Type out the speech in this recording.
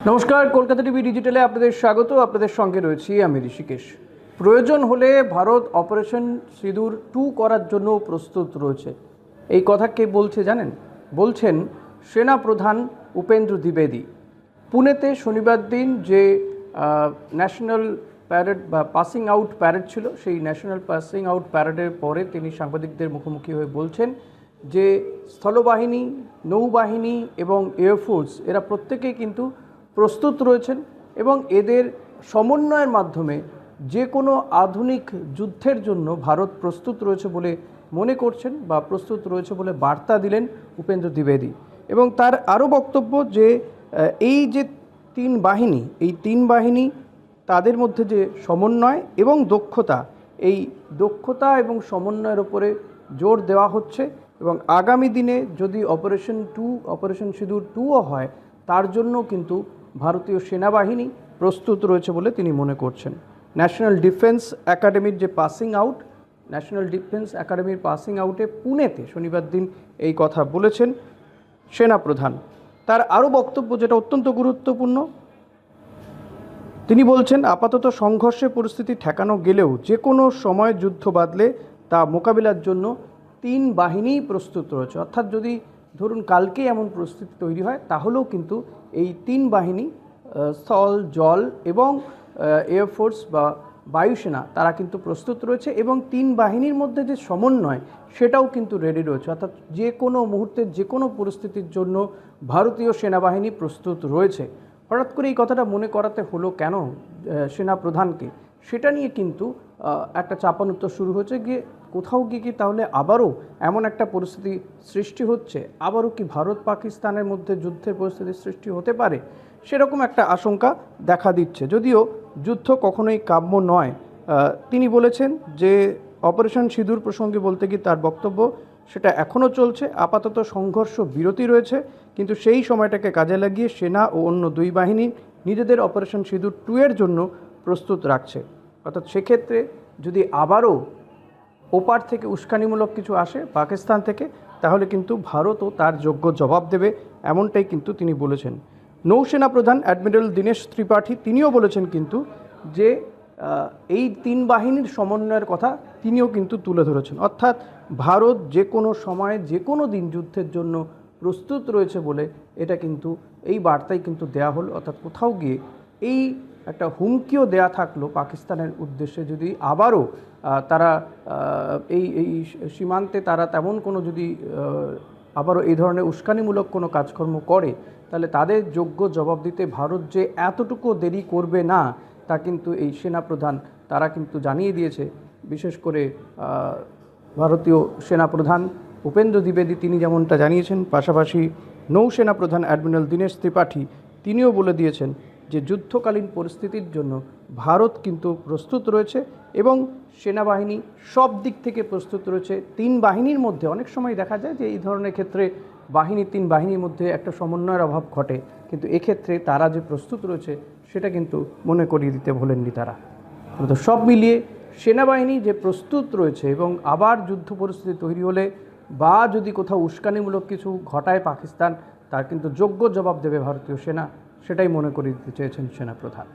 নমস্কার, কলকাতা টিভি ডিজিটালে আপনাদের স্বাগত। আপনাদের সঙ্গে রয়েছি আমি ঋষিকেশ। প্রয়োজন হলে ভারত অপারেশন সিঁদুর 2 করার জন্য প্রস্তুত রয়েছে। এই কথা কে বলছে জানেন? বলছেন সেনা প্রধান উপেন্দ্র দ্বিবেদী। পুনেতে শনিবার দিন যে ন্যাশনাল প্যারেড বা পাসিং আউট প্যারেড ছিল, সেই ন্যাশনাল পাসিং আউট প্যারেডের পরে তিনি সাংবাদিকদের মুখোমুখি হয়ে বলছেন যে স্থলবাহিনী, নৌবাহিনী এবং এয়ারফোর্স এরা প্রত্যেকেই কিন্তু প্রস্তুত রয়েছেন এবং এদের সমন্বয়ের মাধ্যমে যে কোনো আধুনিক যুদ্ধের জন্য ভারত প্রস্তুত রয়েছে বলে মনে করছেন বা প্রস্তুত রয়েছে বলে বার্তা দিলেন উপেন্দ্র দ্বিবেদী। এবং তার আরও বক্তব্য যে এই যে তিন বাহিনী তাদের মধ্যে যে সমন্বয় এবং দক্ষতা, এই দক্ষতা এবং সমন্বয়ের উপরে জোর দেওয়া হচ্ছে এবং আগামী দিনে যদি অপারেশন সিঁদুর 2ও হয়, তার জন্য কিন্তু ভারতীয় সেনাবাহিনী প্রস্তুত রয়েছে বলে তিনি মনে করছেন। ন্যাশনাল ডিফেন্স একাডেমির পাসিং আউটে পুনেতে শনিবার দিন এই কথা বলেছেন সেনাপ্রধান। তার আরও বক্তব্য যেটা অত্যন্ত গুরুত্বপূর্ণ, তিনি বলছেন আপাতত সংঘর্ষের পরিস্থিতি ঠেকানো গেলেও যে কোনো সময় যুদ্ধ বাঁধলে তা মোকাবিলার জন্য 3 বাহিনীই প্রস্তুত রয়েছে। অর্থাৎ যদি ধরুন কালকেই এমন পরিস্থিতি তৈরি হয়, তাহলেও কিন্তু এই 3 বাহিনী স্থল, জল এবং এয়ারফোর্স বা বায়ুসেনা তারা কিন্তু প্রস্তুত রয়েছে এবং 3 বাহিনীর মধ্যে যে সমন্বয় সেটাও কিন্তু রেডি রয়েছে। অর্থাৎ যে কোনো মুহূর্তে যে কোনো পরিস্থিতির জন্য ভারতীয় সেনাবাহিনী প্রস্তুত রয়েছে। হঠাৎ করে এই কথাটা মনে করাতে হলো কেন সেনাপ্রধানকে, সেটা নিয়ে কিন্তু একটা চাপানুত্তর শুরু হচ্ছে গিয়ে কোথাও গিয়ে কি তাহলে আবারও এমন একটা পরিস্থিতি সৃষ্টি হচ্ছে, আবারও কি ভারত পাকিস্তানের মধ্যে যুদ্ধের পরিস্থিতি সৃষ্টি হতে পারে, সেরকম একটা আশঙ্কা দেখা দিচ্ছে। যদিও যুদ্ধ কখনোই কাম্য নয়। তিনি বলেছেন যে অপারেশন সিঁদুর প্রসঙ্গে বলতে গিয়ে তার বক্তব্য সেটা এখনও চলছে, আপাতত সংঘর্ষ বিরতি রয়েছে, কিন্তু সেই সময়টাকে কাজে লাগিয়ে সেনা ও অন্য 2 বাহিনী নিজেদের অপারেশন সিঁদুর 2 এর জন্য প্রস্তুত রাখছে। অর্থাৎ সেক্ষেত্রে যদি আবারও ওপার থেকে উস্কানিমূলক কিছু আসে পাকিস্তান থেকে, তাহলে কিন্তু ভারতও তার যোগ্য জবাব দেবে, এমনটাই কিন্তু তিনি বলেছেন। নৌসেনা প্রধান অ্যাডমিরাল দীনেশ ত্রিপাঠী তিনিও বলেছেন কিন্তু যে এই 3 বাহিনীর সমন্বয়ের কথা তিনিও কিন্তু তুলে ধরেছেন। অর্থাৎ ভারত যে কোনো সময়ে যে কোনো দিন যুদ্ধের জন্য প্রস্তুত রয়েছে বলে এটা কিন্তু এই বার্তাই কিন্তু দেয়া হলো। অর্থাৎ কোথাও গিয়ে এই একটা হুমকিও দেয়া থাকলো পাকিস্তানের উদ্দেশ্যে, যদি আবারও তারা এই সীমান্তে তারা তেমন কোনো যদি আবারও এই ধরনের উস্কানিমূলক কোনো কাজকর্ম করে, তাহলে তাদের যোগ্য জবাব দিতে ভারত যে এতটুকু দেরি করবে না, তা কিন্তু এই সেনাপ্রধান তারা কিন্তু জানিয়ে দিয়েছে। বিশেষ করে ভারতীয় সেনাপ্রধান উপেন্দ্র দ্বিবেদী তিনি যেমনটা জানিয়েছেন, পাশাপাশি নৌসেনা প্রধান অ্যাডমিরাল দীনেশ ত্রিপাঠী তিনিও বলে দিয়েছেন যে যুদ্ধকালীন পরিস্থিতির জন্য ভারত কিন্তু প্রস্তুত রয়েছে এবং সেনাবাহিনী সব দিক থেকে প্রস্তুত রয়েছে। 3 বাহিনীর মধ্যে অনেক সময় দেখা যায় যে এই ধরনের ক্ষেত্রে 3 বাহিনীর মধ্যে একটা সমন্বয়ের অভাব ঘটে, কিন্তু এক্ষেত্রে তারা যে প্রস্তুত রয়েছে সেটা কিন্তু মনে করিয়ে দিতে ভোলেননি তারা। তো সব মিলিয়ে সেনাবাহিনী যে প্রস্তুত রয়েছে এবং আবার যুদ্ধ পরিস্থিতি তৈরি হলে বা যদি কোথাও উস্কানিমূলক কিছু ঘটায় পাকিস্তান, তার কিন্তু যোগ্য জবাব দেবে ভারতীয় সেনা, সেটাই মনে করিয়ে দিতে চেয়েছেন সেনাপ্রধান।